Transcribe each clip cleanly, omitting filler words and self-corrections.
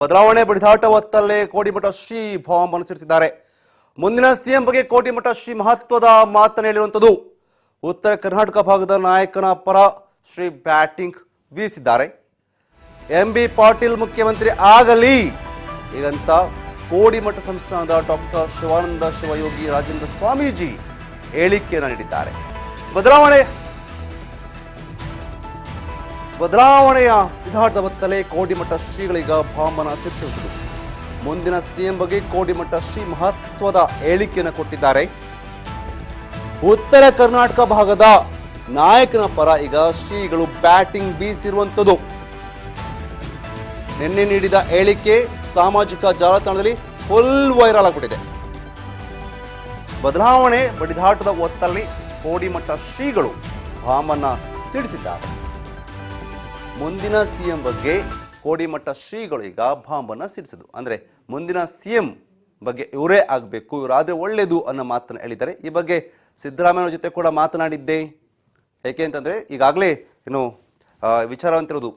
ಬದಲಾವಣೆ ಬಡಿದಾಟ ಹೊತ್ತಲ್ಲೇ ಕೋಡಿಮಠ ಶ್ರೀ ಬಾಂಬ್ ಅನ್ನು ಸಿಡಿಸಿದ್ದಾರೆ. ಮುಂದಿನ ಸಿಎಂ ಬಗ್ಗೆ ಕೋಡಿಮಠ ಶ್ರೀ ಮಹತ್ವದ ಮಾತನ್ನು ಹೇಳಿರುವಂಥದ್ದು. ಉತ್ತರ ಕರ್ನಾಟಕ ಭಾಗದ ನಾಯಕನ ಪರ ಶ್ರೀ ಬ್ಯಾಟಿಂಗ್ ಬೀಸಿದ್ದಾರೆ. ಎಂಬಿ ಪಾಟೀಲ್ ಮುಖ್ಯಮಂತ್ರಿ ಆಗಲಿ ಹೀಗಂತ ಕೋಡಿಮಠ ಸಂಸ್ಥಾನದ ಡಾಕ್ಟರ್ ಶಿವಾನಂದ ಶಿವಯೋಗಿ ರಾಜೇಂದ್ರ ಸ್ವಾಮೀಜಿ ಹೇಳಿಕೆಯನ್ನು ನೀಡಿದ್ದಾರೆ. ಬದಲಾವಣೆಯ ವಿಧಾನದ ಹೊತ್ತಲೇ ಕೋಡಿಮಠ ಶ್ರೀಗಳೀಗ ಬಾಂಬನ್ನು ಸಿಡಿಸಿರುವುದು. ಮುಂದಿನ ಸಿಎಂ ಬಗ್ಗೆ ಕೋಡಿಮಠ ಶ್ರೀ ಮಹತ್ವದ ಹೇಳಿಕೆಯನ್ನು ಕೊಟ್ಟಿದ್ದಾರೆ. ಉತ್ತರ ಕರ್ನಾಟಕ ಭಾಗದ ನಾಯಕನ ಪರ ಈಗ ಶ್ರೀಗಳು ಬ್ಯಾಟಿಂಗ್ ಬೀಸಿರುವಂಥದ್ದು. ನಿನ್ನೆ ನೀಡಿದ ಹೇಳಿಕೆ ಸಾಮಾಜಿಕ ಜಾಲತಾಣದಲ್ಲಿ ಫುಲ್ ವೈರಲ್ ಆಗಿಬಿಟ್ಟಿದೆ. ಬದಲಾವಣೆ ಬಡಿದಾಟದ ಹೊತ್ತಲ್ಲಿ ಕೋಡಿಮಠ ಶ್ರೀಗಳು ಬಾಂಬನ್ನು ಸಿಡಿಸಿದ್ದಾರೆ. ಮುಂದಿನ ಸಿಎಂ ಬಗ್ಗೆ ಕೋಡಿಮಠ ಶ್ರೀಗಳು ಈಗ ಬಾಂಬನ್ನು ಸಿಡಿಸಿದ್ರು. ಅಂದರೆ ಮುಂದಿನ ಸಿಎಂ ಬಗ್ಗೆ ಇವರೇ ಆಗಬೇಕು, ಇವರಾದರೆ ಒಳ್ಳೆಯದು ಅನ್ನೋ ಮಾತನ್ನು ಹೇಳಿದ್ದಾರೆ. ಈ ಬಗ್ಗೆ ಸಿದ್ದರಾಮಯ್ಯ ಜೊತೆ ಕೂಡ ಮಾತನಾಡಿದ್ದೆ. ಏಕೆ ಅಂತಂದರೆ ಈಗಾಗಲೇ ವಿಚಾರ ಅಂತಿರೋದು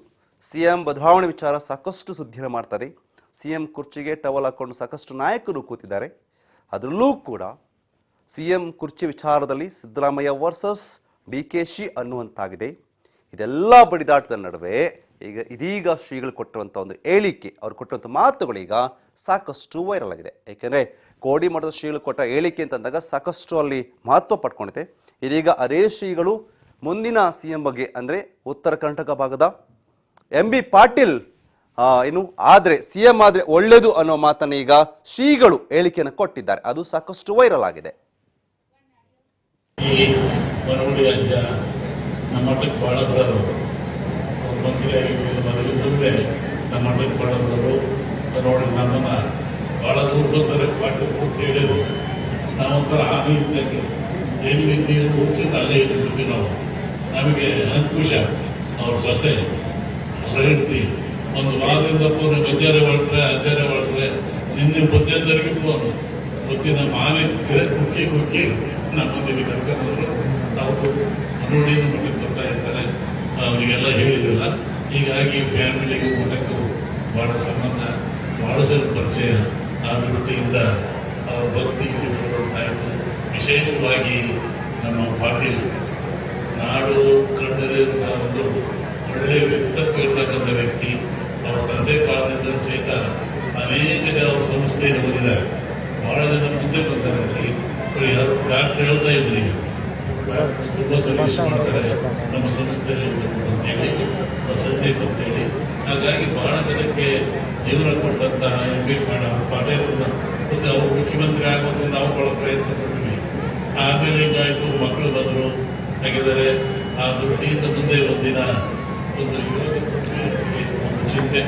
ಸಿಎಂ ಬದಲಾವಣೆ ವಿಚಾರ ಸಾಕಷ್ಟು ಸುದ್ದಿಯನ್ನು ಮಾಡ್ತಾರೆ. ಸಿಎಂ ಕುರ್ಚಿಗೆ ಟವಲ್ ಹಾಕೊಂಡು ಸಾಕಷ್ಟು ನಾಯಕರು ಕೂತಿದ್ದಾರೆ. ಅದರಲ್ಲೂ ಕೂಡ ಸಿಎಂ ಕುರ್ಚಿ ವಿಚಾರದಲ್ಲಿ ಸಿದ್ದರಾಮಯ್ಯ ವರ್ಸಸ್ DK ಅನ್ನುವಂತಾಗಿದೆ. ಇದೆಲ್ಲ ಬಡಿದಾಟದ ನಡುವೆ ಇದೀಗ ಶ್ರೀಗಳು ಕೊಟ್ಟಿರುವಂಥ ಒಂದು ಹೇಳಿಕೆ, ಅವ್ರು ಕೊಟ್ಟಿರುವಂಥ ಮಾತುಗಳೀಗ ಸಾಕಷ್ಟು ವೈರಲ್ ಆಗಿದೆ. ಏಕೆಂದರೆ ಕೋಡಿಮಠದ ಶ್ರೀಗಳು ಕೊಟ್ಟ ಹೇಳಿಕೆ ಅಂತಂದಾಗ ಸಾಕಷ್ಟು ಅಲ್ಲಿ ಮಹತ್ವ ಪಡ್ಕೊಂಡಿದೆ. ಇದೀಗ ಅದೇ ಶ್ರೀಗಳು ಮುಂದಿನ ಸಿಎಂ ಬಗ್ಗೆ ಅಂದರೆ ಉತ್ತರ ಕರ್ನಾಟಕ ಭಾಗದ MB ಪಾಟೀಲ್ ಆದರೆ ಸಿಎಂ ಆದರೆ ಒಳ್ಳೆಯದು ಅನ್ನೋ ಮಾತನ್ನು ಈಗ ಶ್ರೀಗಳು ಹೇಳಿಕೆಯನ್ನು ಕೊಟ್ಟಿದ್ದಾರೆ. ಅದು ಸಾಕಷ್ಟು ವೈರಲ್ ಆಗಿದೆ. ನಮ್ಮ ಮಠಕ್ಕೆ ಭಾಳ ಬರೋರು ಮಂತ್ರಿಯಾಗಿ ಮೊದಲಿದ್ದರೆ ನಮ್ಮ ಮಠಕ್ಕೆ ಭಾಳ ಬರೋರು ನೋಡಿ ನಮ್ಮನ್ನು ಭಾಳ ದೂರ ಬರ್ತಾರೆ. ಪಾಠ ಹೇಳಿದರು ನಾವೊಂಥರ ಆಗಿ ಇದ್ದಂಗೆ ಎಲ್ಲಿ ನೀರು ಕೂರಿಸಿದ್ದು ಅಲ್ಲೇ ಇದ್ಬಿಡ್ತೀವಿ ನಾವು. ನಮಗೆ ಅಂಕುಶ ಅವ್ರ ಸೊಸೆ ಎಲ್ಲ ಇರ್ತೀವಿ. ಒಂದು ವಾರದಿಂದ ಫೋನ್ ಅಜ್ಜಾರೆ ಹೊರಟ್ರೆ ನಿನ್ನೆ ಬುದ್ಧಂದರಿಗೆ ಫೋನು ಬುದ್ಧಿನ ಮಾನೆ ಕುಕ್ಕಿ ನಮ್ಮ ಮನೆಗೆ ಕರ್ಕೊಂಡು ಅವರು ನೋಡಿ ಮಠಕ್ಕೆ ಬರ್ತಾ ಇರ್ತಾರೆ. ಅವರಿಗೆಲ್ಲ ಹೇಳಿದಿಲ್ಲ. ಹೀಗಾಗಿ ಫ್ಯಾಮಿಲಿಗೂ ಮಠಕ್ಕೂ ಭಾಳ ಸಂಬಂಧ, ಭಾಳ ಜನ ಪರಿಚಯ ಆ ದೃಷ್ಟಿಯಿಂದ ಭಕ್ತಿ ಆಯಿತು. ವಿಶೇಷವಾಗಿ ನಮ್ಮ ಪಾಟೀಲ್ ನಾಡು ಕಂಡರಿರುವಂಥ ಒಂದು ಒಳ್ಳೆಯ ವ್ಯಕ್ತಿತ್ವ ಇರತಕ್ಕಂಥ ವ್ಯಕ್ತಿ. ಅವರ ತಂದೆ ಕಾಲದಿಂದ ಸಹಿತ ಅನೇಕ ಜನ ಅವ್ರ ಸಂಸ್ಥೆಯನ್ನು ಓದಿದ್ದಾರೆ. ಭಾಳ ಜನ ಮುಂದೆ ಬರ್ತಾರೆ. ಡಾಕ್ಟರ್ ಹೇಳ್ತಾ ಇದ್ರಿ ತುಂಬ ಸರ್ವಿಸ್ ಮಾಡ್ತಾರೆ ನಮ್ಮ ಸಂಸ್ಥೆಯಲ್ಲಿ ಅಂತೇಳಿ ಸಂದೀಪ್ ಅಂತೇಳಿ. ಹಾಗಾಗಿ ಬಹಳ ಜನಕ್ಕೆ ಜೀವನ ಕೊಟ್ಟಂತಹ MB ಪಾಟೀಲ್ ಮತ್ತು ಅವರು ಮುಖ್ಯಮಂತ್ರಿ ಆಗೋದು ನಾವು ಬಹಳ ಪ್ರಯತ್ನ ಪಡ್ತೀವಿ. ಆಮೇಲೆ ಹಿಂಗಾಯಿತು, ಮಕ್ಕಳು ಬಂದರು ಹಾಗಿದ್ದಾರೆ. ಆ ದೃಷ್ಟಿಯಿಂದ ಮುಂದೆ ಒಂದಿನ ಒಂದು ಚಿಂತೆ.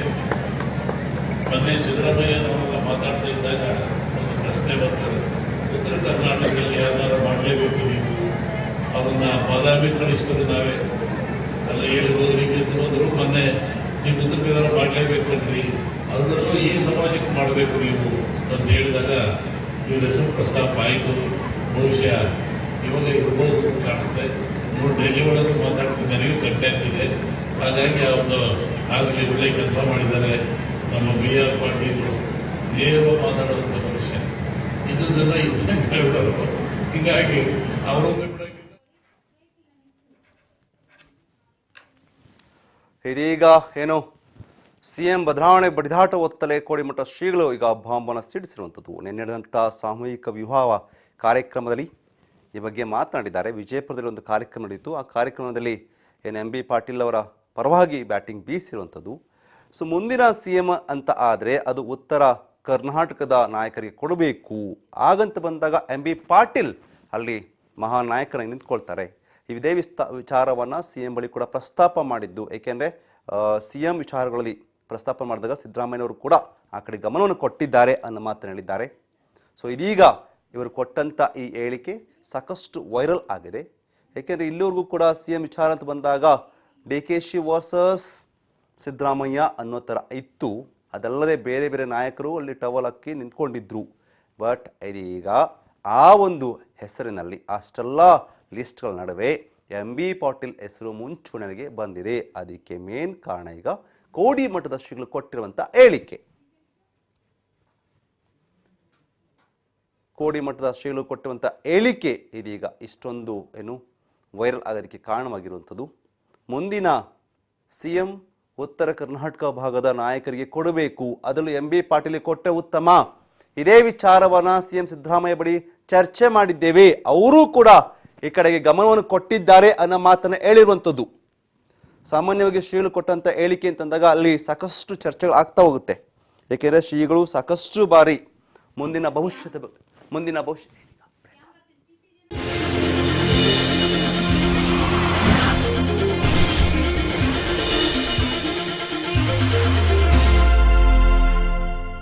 ಮೊನ್ನೆ ಸಿದ್ದರಾಮಯ್ಯನವರೆಲ್ಲ ಮಾತಾಡ್ತಾ ಇದ್ದಾಗ ಒಂದು ಪ್ರಶ್ನೆ ಬರ್ತಾರೆ, ಉತ್ತರ ಕರ್ನಾಟಕದಲ್ಲಿ ಯಾರು ಮಾಡಲೇಬೇಕು ನೀವು, ಅವನ್ನ ಬಾದಾಮಿ ಕಳಿಸಿದ್ರು ನಾವೇ ಅಲ್ಲ ಹೇಳಿರೋದ್ರಿಗೆ ಹೋದ್ರು. ಮೊನ್ನೆ ನೀವು ಉತ್ತರ ಕನ್ನಡ ಮಾಡಲೇಬೇಕಲ್ರಿ, ಅದರಲ್ಲೂ ಈ ಸಮಾಜಕ್ಕೆ ಮಾಡಬೇಕು ನೀವು ಅಂತ ಹೇಳಿದಾಗ ಇವ್ರ ಹೆಸರು ಪ್ರಸ್ತಾಪ ಆಯಿತು. ಬಹುಶಃ ಇವಾಗ ಇರ್ಬೋದು ಕಾಣುತ್ತೆ. ನೀವು ಡೆಲ್ಲಿ ಒಳಗೂ ಮಾತಾಡ್ತಿದ್ದೆ, ನೀವು ಕಂಟ್ಯಾಕ್ಟ್ ಇದೆ. ಹಾಗಾಗಿ ಅವ್ರದ್ದು ಆಗಲಿ ಒಳ್ಳೆ ಕೆಲಸ ಮಾಡಿದ್ದಾರೆ. ನಮ್ಮ BR ಪಾಟೀಲ್ ನೇರವಾಗಿ ಮಾತಾಡುವಂಥ ಮನುಷ್ಯ, ಇದನ್ನೆಲ್ಲ ಇದ್ದಂಗೆ ಹೇಳ್ಬಿಡೋರು. ಹೀಗಾಗಿ ಅವರೊಂದು ಇದೀಗ ಸಿಎಂ ಬದಲಾವಣೆ ಬಡಿದಾಟ ಹೊತ್ತಲೇ ಕೋಡಿಮಠ ಶ್ರೀಗಳು ಈಗ ಬಾಂಬನ್ನು ಸಿಡಿಸಿರುವಂಥದ್ದು. ನಿನ್ನೆ ನಡೆದಂಥ ಸಾಮೂಹಿಕ ವಿವಾಹ ಕಾರ್ಯಕ್ರಮದಲ್ಲಿ ಈ ಬಗ್ಗೆ ಮಾತನಾಡಿದ್ದಾರೆ. ವಿಜಯಪುರದಲ್ಲಿ ಒಂದು ಕಾರ್ಯಕ್ರಮ ನಡೆಯಿತು. ಆ ಕಾರ್ಯಕ್ರಮದಲ್ಲಿ MB ಪಾಟೀಲ್ ಅವರ ಪರವಾಗಿ ಬ್ಯಾಟಿಂಗ್ ಬೀಸಿರುವಂಥದ್ದು. ಸೊ ಮುಂದಿನ ಸಿಎಂ ಅಂತ ಆದರೆ ಅದು ಉತ್ತರ ಕರ್ನಾಟಕದ ನಾಯಕರಿಗೆ ಕೊಡಬೇಕು. ಹಾಗಂತ ಬಂದಾಗ MB ಪಾಟೀಲ್ ಅಲ್ಲಿ ಮಹಾನ್ ನಾಯಕರಾಗಿ ನಿಂತ್ಕೊಳ್ತಾರೆ. ಇದೇ ವಿಚಾರವನ್ನು ಸಿಎಂ ಬಳಿ ಕೂಡ ಪ್ರಸ್ತಾಪ ಮಾಡಿದ್ದು. ಏಕೆಂದರೆ ಸಿಎಂ ವಿಚಾರಗಳಲ್ಲಿ ಪ್ರಸ್ತಾಪ ಮಾಡಿದಾಗ ಸಿದ್ದರಾಮಯ್ಯನವರು ಕೂಡ ಆ ಕಡೆ ಗಮನವನ್ನು ಕೊಟ್ಟಿದ್ದಾರೆ ಅನ್ನೋ ಮಾತನ್ನು ಹೇಳಿದ್ದಾರೆ. ಸೊ ಇದೀಗ ಇವರು ಕೊಟ್ಟಂಥ ಈ ಹೇಳಿಕೆ ಸಾಕಷ್ಟು ವೈರಲ್ ಆಗಿದೆ. ಏಕೆಂದರೆ ಇಲ್ಲಿವರೆಗೂ ಕೂಡ ಸಿಎಂ ವಿಚಾರ ಅಂತ ಬಂದಾಗ DK ವರ್ಸಸ್ ಸಿದ್ದರಾಮಯ್ಯ ಅನ್ನೋ ಥರ ಇತ್ತು. ಅದಲ್ಲದೆ ಬೇರೆ ಬೇರೆ ನಾಯಕರು ಅಲ್ಲಿ ಟವಲ್ ಹಾಕಿ ನಿಂತ್ಕೊಂಡಿದ್ರು. ಬಟ್ ಇದೀಗ ಆ ಒಂದು ಹೆಸರಿನಲ್ಲಿ ಅಷ್ಟೆಲ್ಲ ಲಿಸ್ಟ್ಗಳ ನಡುವೆ MB ಪಾಟೀಲ್ ಹೆಸರು ಮುಂಚೂಣಿಗೆ ಬಂದಿದೆ. ಅದಕ್ಕೆ ಮೇನ್ ಕಾರಣ ಈಗ ಕೋಡಿಮಠದ ಶ್ರೀಗಳು ಕೊಟ್ಟಿರುವಂಥ ಹೇಳಿಕೆ. ಕೋಡಿಮಠದ ಶ್ರೀಗಳು ಕೊಟ್ಟುವಂಥ ಹೇಳಿಕೆ ಇದೀಗ ಇಷ್ಟೊಂದು ವೈರಲ್ ಆಗೋದಕ್ಕೆ ಕಾರಣವಾಗಿರುವಂಥದ್ದು. ಮುಂದಿನ CM ಉತ್ತರ ಕರ್ನಾಟಕ ಭಾಗದ ನಾಯಕರಿಗೆ ಕೊಡಬೇಕು, ಅದರಲ್ಲೂ MB ಪಾಟೀಲ್ ಕೊಟ್ಟರೆ ಉತ್ತಮ. ಇದೇ ವಿಚಾರವನ್ನ CM ಸಿದ್ದರಾಮಯ್ಯ ಬಳಿ ಚರ್ಚೆ ಮಾಡಿದ್ದೇವೆ, ಅವರೂ ಕೂಡ ಈ ಕಡೆಗೆ ಗಮನವನ್ನು ಕೊಟ್ಟಿದ್ದಾರೆ ಅನ್ನೋ ಮಾತನ್ನು ಹೇಳಿರುವಂಥದ್ದು. ಸಾಮಾನ್ಯವಾಗಿ ಶ್ರೀಗಳು ಕೊಟ್ಟಂಥ ಹೇಳಿಕೆ ಅಂತಂದಾಗ ಅಲ್ಲಿ ಸಾಕಷ್ಟು ಚರ್ಚೆಗಳು ಆಗ್ತಾ ಹೋಗುತ್ತೆ. ಏಕೆಂದರೆ ಶ್ರೀಗಳು ಸಾಕಷ್ಟು ಬಾರಿ ಮುಂದಿನ ಭವಿಷ್ಯ